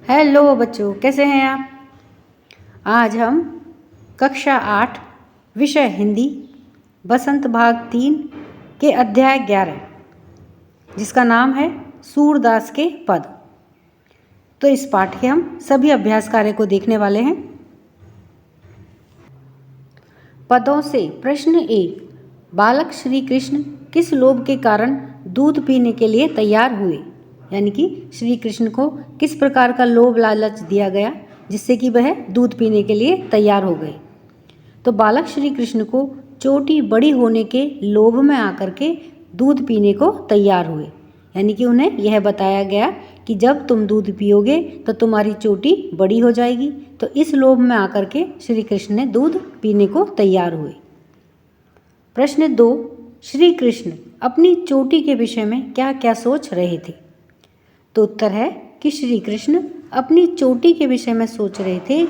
Hello बच्चों, कैसे हैं आप। आज हम कक्षा 8 विषय हिंदी बसंत भाग 3 के अध्याय 11 जिसका नाम है सूरदास के पद। तो इस पाठ के हम सभी अभ्यास कार्य को देखने वाले हैं। पदों से प्रश्न 1। बालक श्री कृष्ण किस लोभ के कारण दूध पीने के लिए तैयार हुए, यानी कि श्री कृष्ण को किस प्रकार का लोभ लालच दिया गया जिससे कि वह दूध पीने के लिए तैयार हो गए। तो बालक श्री कृष्ण को चोटी बड़ी होने के लोभ में आकर के दूध पीने को तैयार हुए, यानी कि उन्हें यह बताया गया कि जब तुम दूध पियोगे तो तुम्हारी चोटी बड़ी हो जाएगी। तो इस लोभ में आकर के श्री कृष्ण ने दूध पीने को तैयार हुए। प्रश्न 2। श्री कृष्ण अपनी चोटी के विषय में क्या क्या सोच रहे थे। तो उत्तर है कि श्री कृष्ण अपनी चोटी के विषय में सोच रहे थे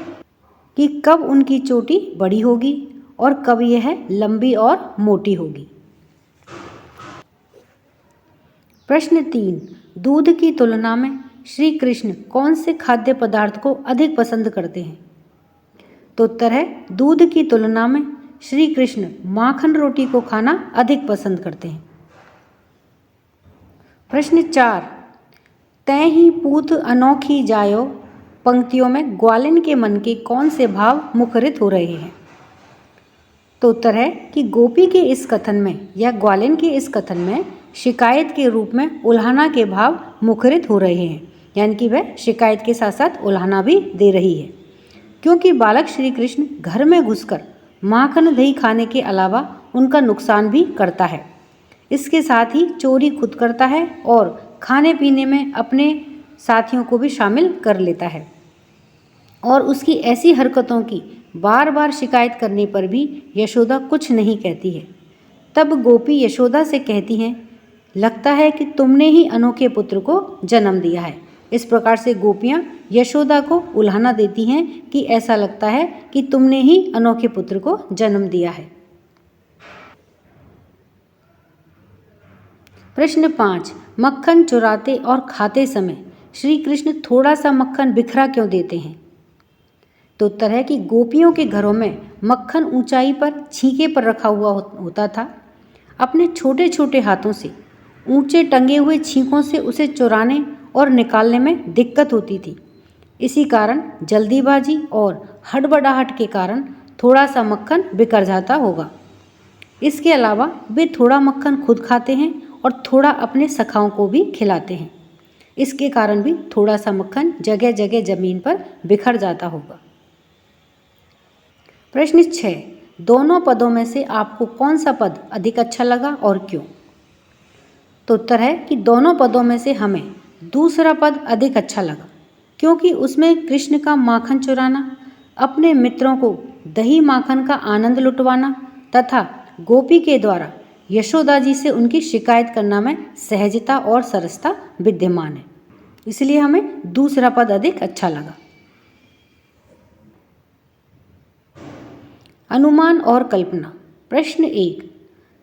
कि कब उनकी चोटी बड़ी होगी और कब यह लंबी और मोटी होगी। प्रश्न 3। दूध की तुलना में श्री कृष्ण कौन से खाद्य पदार्थ को अधिक पसंद करते हैं। तो उत्तर है दूध की तुलना में श्री कृष्ण माखन रोटी को खाना अधिक पसंद करते हैं। प्रश्न 4। तै ही पूत अनोखी जायो पंक्तियों में ग्वालिन के मन के कौन से भाव मुखरित हो रहे हैं। तो उत्तर है कि गोपी के इस कथन में या ग्वालिन के इस कथन में शिकायत के रूप में उल्हाना के भाव मुखरित हो रहे हैं, यानी कि वह शिकायत के साथ साथ उल्हाना भी दे रही है, क्योंकि बालक श्री कृष्ण घर में घुसकर माखन दही खाने के अलावा उनका नुकसान भी करता है। इसके साथ ही चोरी खुद करता है और खाने पीने में अपने साथियों को भी शामिल कर लेता है। और उसकी ऐसी हरकतों की बार बार शिकायत करने पर भी यशोदा कुछ नहीं कहती है। तब गोपी यशोदा से कहती हैं, लगता है कि तुमने ही अनोखे पुत्र को जन्म दिया है। इस प्रकार से गोपियाँ यशोदा को उल्हाना देती हैं कि ऐसा लगता है कि तुमने ही अनोखे पुत्र को जन्म दिया है। प्रश्न 5। मक्खन चुराते और खाते समय श्री कृष्ण थोड़ा सा मक्खन बिखरा क्यों देते हैं। तो उत्तर है कि गोपियों के घरों में मक्खन ऊंचाई पर छींके पर रखा हुआ होता था। अपने छोटे छोटे हाथों से ऊंचे टंगे हुए छींकों से उसे चुराने और निकालने में दिक्कत होती थी। इसी कारण जल्दीबाजी और हड़बड़ाहट के कारण थोड़ा सा मक्खन बिखर जाता होगा। इसके अलावा वे थोड़ा मक्खन खुद खाते हैं और थोड़ा अपने सखाओं को भी खिलाते हैं। इसके कारण भी थोड़ा सा मक्खन जगह जगह जमीन पर बिखर जाता होगा। प्रश्न 6। दोनों पदों में से आपको कौन सा पद अधिक अच्छा लगा और क्यों। तो उत्तर है कि दोनों पदों में से हमें दूसरा पद अधिक अच्छा लगा, क्योंकि उसमें कृष्ण का माखन चुराना, अपने मित्रों को दही माखन का आनंद लुटवाना तथा गोपी के द्वारा यशोदा जी से उनकी शिकायत करना में सहजता और सरसता विद्यमान है। इसलिए हमें दूसरा पद अधिक अच्छा लगा। अनुमान और कल्पना। प्रश्न 1।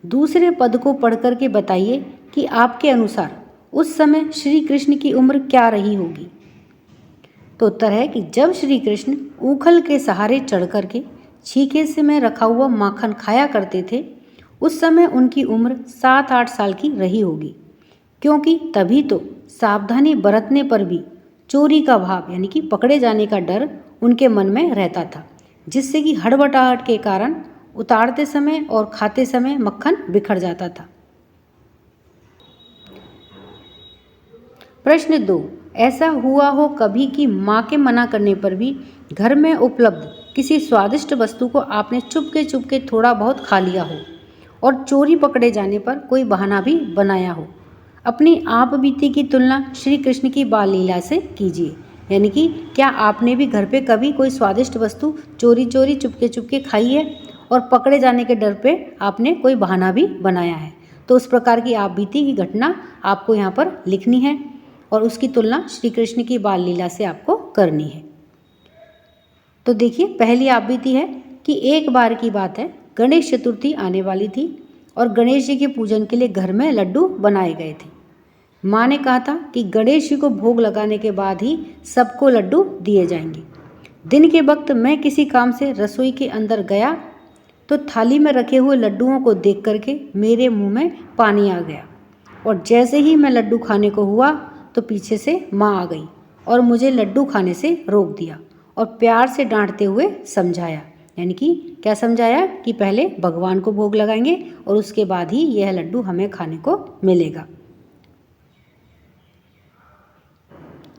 दूसरे पद को पढ़कर के बताइए कि आपके अनुसार उस समय श्री कृष्ण की उम्र क्या रही होगी। तो उत्तर है कि जब श्री कृष्ण ऊखल के सहारे चढ़ करके छीके से में रखा हुआ माखन खाया करते थे, उस समय उनकी उम्र 7-8 साल की रही होगी, क्योंकि तभी तो सावधानी बरतने पर भी चोरी का भाव यानी कि पकड़े जाने का डर उनके मन में रहता था, जिससे कि हड़बड़ाहट के कारण उतारते समय और खाते समय मक्खन बिखर जाता था। प्रश्न 2। ऐसा हुआ हो कभी कि माँ के मना करने पर भी घर में उपलब्ध किसी स्वादिष्ट वस्तु को आपने चुपके थोड़ा बहुत खा लिया हो और चोरी पकड़े जाने पर कोई बहाना भी बनाया हो। अपनी आप बीती की तुलना श्री कृष्ण की बाल लीला से कीजिए, यानी कि क्या आपने भी घर पे कभी कोई स्वादिष्ट वस्तु चोरी चुपके खाई है और पकड़े जाने के डर पे आपने कोई बहाना भी बनाया है। तो उस प्रकार की आप बीती की घटना आपको यहाँ पर लिखनी है और उसकी तुलना श्री कृष्ण की बाल लीला से आपको करनी है। तो देखिए, पहली आप बीती है कि एक बार की बात है, गणेश चतुर्थी आने वाली थी और गणेश जी के पूजन के लिए घर में लड्डू बनाए गए थे। माँ ने कहा था कि गणेश जी को भोग लगाने के बाद ही सबको लड्डू दिए जाएंगे। दिन के वक्त मैं किसी काम से रसोई के अंदर गया तो थाली में रखे हुए लड्डुओं को देख करके मेरे मुंह में पानी आ गया, और जैसे ही मैं लड्डू खाने को हुआ तो पीछे से माँ आ गई और मुझे लड्डू खाने से रोक दिया और प्यार से डांटते हुए समझाया। यानी कि क्या समझाया कि पहले भगवान को भोग लगाएंगे और उसके बाद ही यह लड्डू हमें खाने को मिलेगा।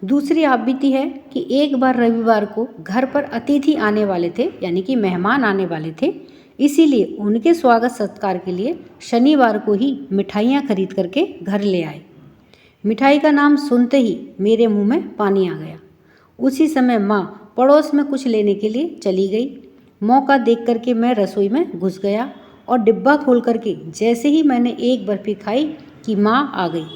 दूसरी आप बीती है कि एक बार रविवार को घर पर अतिथि आने वाले थे, यानी कि मेहमान आने वाले थे, इसीलिए उनके स्वागत सत्कार के लिए शनिवार को ही मिठाइयाँ खरीद करके घर ले आए। मिठाई का नाम सुनते ही मेरे मुंह में पानी आ गया। उसी समय माँ पड़ोस में कुछ लेने के लिए चली गई। मौका देख करके मैं रसोई में घुस गया और डिब्बा खोल करके जैसे ही मैंने एक बर्फी खाई कि माँ आ गई।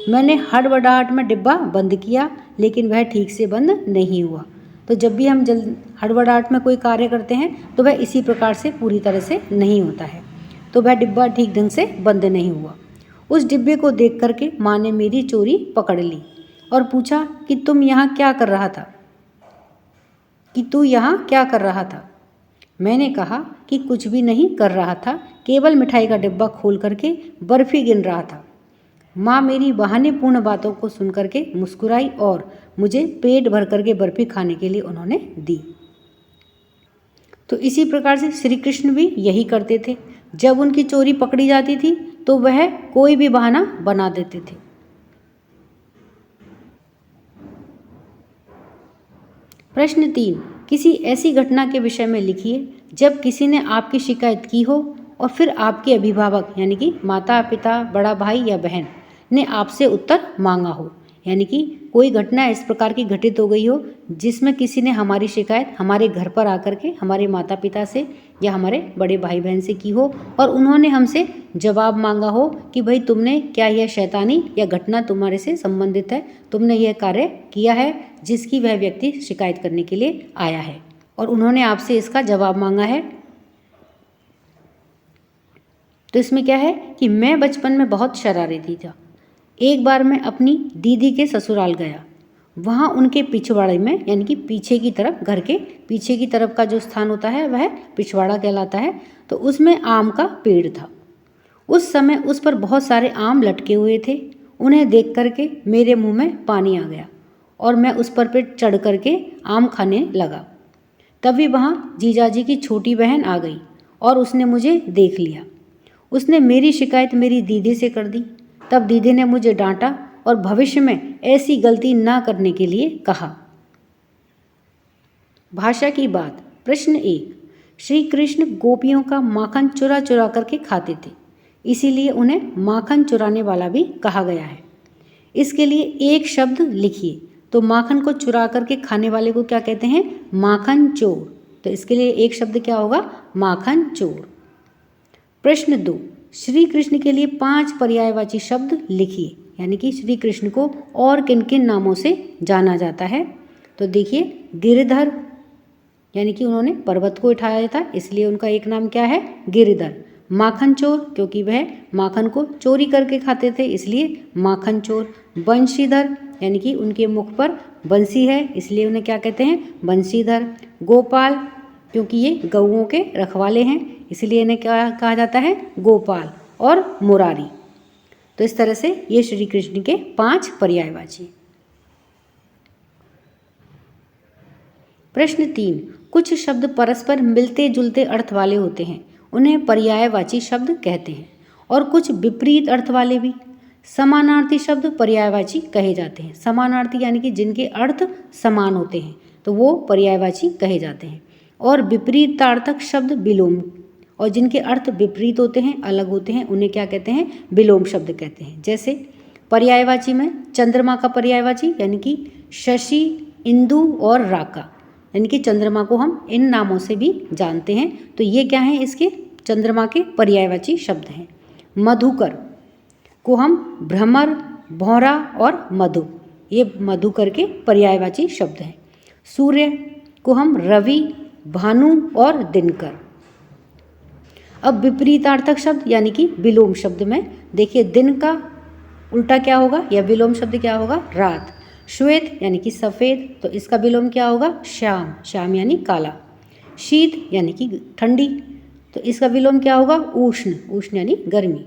मैंने हड़बड़ाहट में डिब्बा बंद किया, लेकिन वह ठीक से बंद नहीं हुआ। तो जब भी हम हड़बड़ाहट में कोई कार्य करते हैं तो वह इसी प्रकार से पूरी तरह से नहीं होता है। तो वह डिब्बा ठीक ढंग से बंद नहीं हुआ। उस डिब्बे को देख करके माँ ने मेरी चोरी पकड़ ली और पूछा कि तुम यहाँ क्या कर रहा था, कि तू यहाँ क्या कर रहा था। मैंने कहा कि कुछ भी नहीं कर रहा था, केवल मिठाई का डिब्बा खोल करके बर्फी गिन रहा था। माँ मेरी बहानेपूर्ण बातों को सुन करके मुस्कुराई और मुझे पेट भर करके बर्फी खाने के लिए उन्होंने दी। तो इसी प्रकार से श्री कृष्ण भी यही करते थे। जब उनकी चोरी पकड़ी जाती थी तो वह कोई भी बहाना बना देते थे। प्रश्न 3, किसी ऐसी घटना के विषय में लिखिए जब किसी ने आपकी शिकायत की हो और फिर आपके अभिभावक यानी कि माता पिता, बड़ा भाई या बहन ने आपसे उत्तर मांगा हो। यानी कि कोई घटना इस प्रकार की घटित हो गई हो जिसमें किसी ने हमारी शिकायत हमारे घर पर आकर के हमारे माता पिता से या हमारे बड़े भाई बहन से की हो और उन्होंने हमसे जवाब मांगा हो कि भाई तुमने क्या यह शैतानी या घटना तुम्हारे से संबंधित है, तुमने यह कार्य किया है जिसकी वह व्यक्ति शिकायत करने के लिए आया है और उन्होंने आपसे इसका जवाब मांगा है। तो इसमें क्या है कि मैं बचपन में बहुत शरारती था। एक बार मैं अपनी दीदी के ससुराल गया। वहाँ उनके पिछवाड़े में यानी कि पीछे की तरफ, घर के पीछे की तरफ का जो स्थान होता है वह पिछवाड़ा कहलाता है। तो उसमें आम का पेड़ था। उस समय उस पर बहुत सारे आम लटके हुए थे। उन्हें देख करके मेरे मुंह में पानी आ गया और मैं उस पर चढ़ करके आम खाने लगा। तभी वहाँ जीजाजी की छोटी बहन आ गई और उसने मुझे देख लिया। उसने मेरी शिकायत मेरी दीदी से कर दी। तब दीदी ने मुझे डांटा और भविष्य में ऐसी गलती ना करने के लिए कहा। भाषा की बात। प्रश्न 1, श्री कृष्ण गोपियों का माखन चुरा चुरा करके खाते थे, इसीलिए उन्हें माखन चुराने वाला भी कहा गया है। इसके लिए एक शब्द लिखिए। तो माखन को चुरा करके खाने वाले को क्या कहते हैं? माखन चोर। तो इसके लिए एक शब्द क्या होगा? माखन चोर। प्रश्न 2, श्री कृष्ण के लिए 5 पर्यायवाची शब्द लिखिए। यानी कि श्री कृष्ण को और किन किन नामों से जाना जाता है। तो देखिए, गिरधर यानी कि उन्होंने पर्वत को उठाया था, इसलिए उनका एक नाम क्या है? गिरधर। माखन चोर, क्योंकि वह माखन को चोरी करके खाते थे, इसलिए माखन चोर। बंशीधर, यानी कि उनके मुख पर बंसी है, इसलिए उन्हें क्या कहते हैं? बंशीधर। गोपाल, क्योंकि ये गऊओं के रखवाले हैं, इसलिए इन्हें क्या कहा जाता है? गोपाल। और मुरारी। तो इस तरह से ये श्री कृष्ण के 5 पर्यायवाची। प्रश्न 3, कुछ शब्द परस्पर मिलते जुलते अर्थ वाले होते हैं, उन्हें पर्यायवाची शब्द कहते हैं, और कुछ विपरीत अर्थ वाले भी। समानार्थी शब्द पर्यायवाची कहे जाते हैं। समानार्थी यानी कि जिनके अर्थ समान होते हैं तो वो पर्यायवाची कहे जाते हैं। और विपरीतार्थक शब्द विलोम, और जिनके अर्थ विपरीत होते हैं, अलग होते हैं, उन्हें क्या कहते हैं? विलोम शब्द कहते हैं। जैसे पर्यायवाची में चंद्रमा का पर्यायवाची यानी कि शशि, इंदु और राका, यानी कि चंद्रमा को हम इन नामों से भी जानते हैं। तो ये क्या हैं? इसके चंद्रमा के पर्यायवाची शब्द हैं। मधुकर को हम भ्रमर, भौरा और मधु, ये मधुकर के पर्यायवाची शब्द हैं। सूर्य को हम रवि, भानु और दिनकर। अब विपरीतार्थक शब्द यानी कि विलोम शब्द में देखिए, दिन का उल्टा क्या होगा या विलोम शब्द क्या होगा? रात। श्वेत यानी कि सफ़ेद, तो इसका विलोम क्या होगा? श्याम। श्याम यानी काला। शीत यानी कि ठंडी, तो इसका विलोम क्या होगा? उष्ण। उष्ण यानी गर्मी।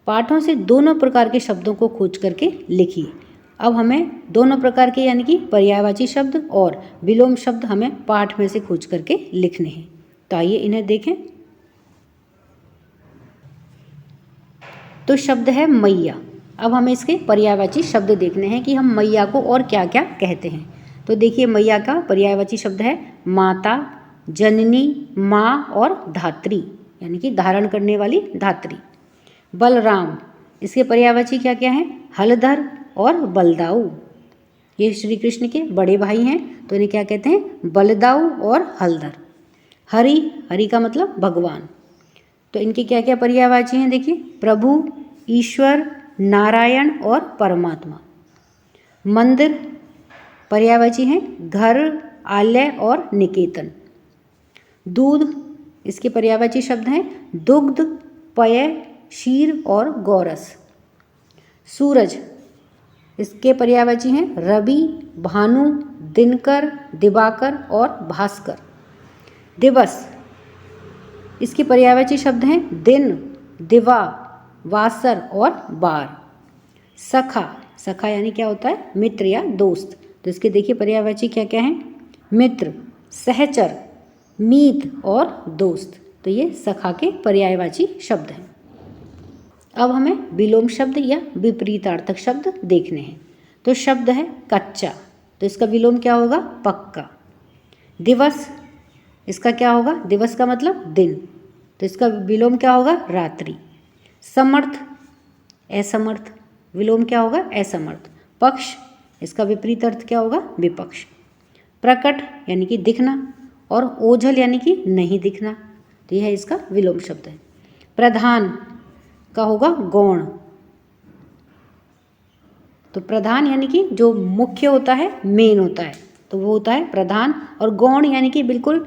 पाठों से दोनों प्रकार के शब्दों को खोज करके लिखिए। अब हमें दोनों प्रकार के यानी कि पर्यायवाची शब्द और विलोम शब्द हमें पाठ में से खोज करके लिखने हैं। तो आइए इन्हें देखें। तो शब्द है मैया। अब हमें इसके पर्यायवाची शब्द देखने हैं कि हम मैया को और क्या क्या कहते हैं। तो देखिए, मैया का पर्यायवाची शब्द है माता, जननी, माँ और धात्री, यानी कि धारण करने वाली धात्री। बलराम, इसके पर्यायवाची क्या क्या हैं? हलधर और बलदाऊ। ये श्री कृष्ण के बड़े भाई हैं, तो इन्हें क्या कहते हैं? बलदाऊ और हलधर। हरि, हरि का मतलब भगवान, तो इनके क्या क्या पर्यायवाची हैं? देखिए, प्रभु, ईश्वर, नारायण और परमात्मा। मंदिर, पर्यायवाची हैं घर, आलय और निकेतन। दूध, इसके पर्यायवाची शब्द हैं दुग्ध, पय, क्षीर और गौरस। सूरज, इसके पर्यायवाची हैं रवि, भानु, दिनकर, दिवाकर और भास्कर। दिवस, इसके पर्यायवाची शब्द हैं दिन, दिवा, वासर और बार। सखा, सखा यानी क्या होता है? मित्र या दोस्त, तो इसके देखिए पर्यायवाची क्या क्या हैं? मित्र, सहचर, मीत और दोस्त, तो ये सखा के पर्यायवाची शब्द हैं। अब हमें विलोम शब्द या विपरीतार्थक शब्द देखने हैं। तो शब्द है कच्चा, तो इसका विलोम क्या होगा? पक्का। दिवस, इसका क्या होगा? दिवस का मतलब दिन, तो इसका विलोम क्या होगा? रात्रि। समर्थ, असमर्थ, विलोम क्या होगा? असमर्थ। पक्ष, इसका विपरीत अर्थ क्या होगा? विपक्ष। प्रकट यानी कि दिखना, और ओझल यानी कि नहीं दिखना, तो यह इसका विलोम शब्द है। प्रधान का होगा गौण, तो प्रधान यानी कि जो मुख्य होता है, मेन होता है, तो वो होता है प्रधान। और गौण यानी कि बिल्कुल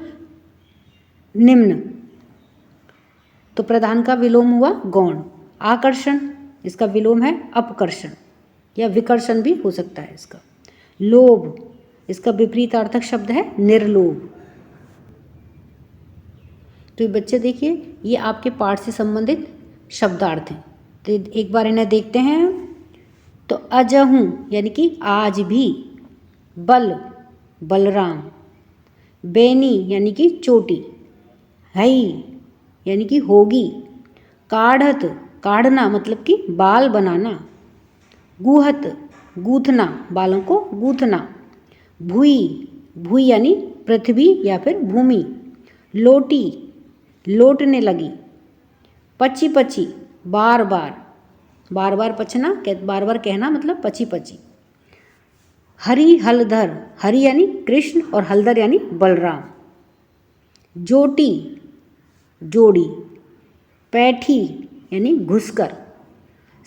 निम्न, तो प्रधान का विलोम हुआ गौण। आकर्षण, इसका विलोम है अपकर्षण या विकर्षण भी हो सकता है इसका। लोभ, इसका विपरीतार्थक शब्द है निर्लोभ। तो बच्चे देखिए, ये आपके पाठ से संबंधित शब्दार्थ हैं, तो एक बार इन्हें देखते हैं। तो अजहूँ यानी कि आज भी। बल, बलराम। बेनी यानी कि चोटी। हई यानी कि होगी। काढ़त, काढ़ना मतलब कि बाल बनाना। गुहत, गूथना, बालों को गूथना। भुई, भुई यानी पृथ्वी या फिर भूमि। लोटी, लोटने लगी। पची पची, बार बार, बार बार पचना, बार बार कहना, मतलब पची पची। हरि हलधर, हरि यानी कृष्ण और हलधर यानी बलराम। जोटी, जोड़ी। पैठी यानी घुसकर।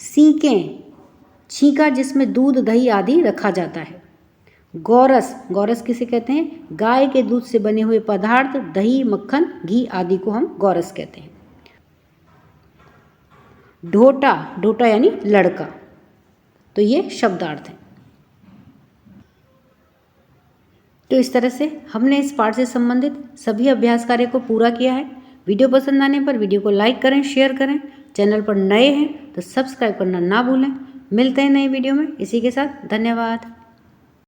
सीकें, छींका जिसमें दूध, दही आदि रखा जाता है। गौरस, गौरस किसे कहते हैं? गाय के दूध से बने हुए पदार्थ, दही, मक्खन, घी आदि को हम गौरस कहते हैं। ढोटा, ढोटा यानी लड़का, तो ये शब्दार्थ है। तो इस तरह से हमने इस पाठ से संबंधित सभी अभ्यास कार्य को पूरा किया है। वीडियो पसंद आने पर वीडियो को लाइक करें, शेयर करें। चैनल पर नए हैं तो सब्सक्राइब करना ना भूलें। मिलते हैं नई वीडियो में। इसी के साथ धन्यवाद।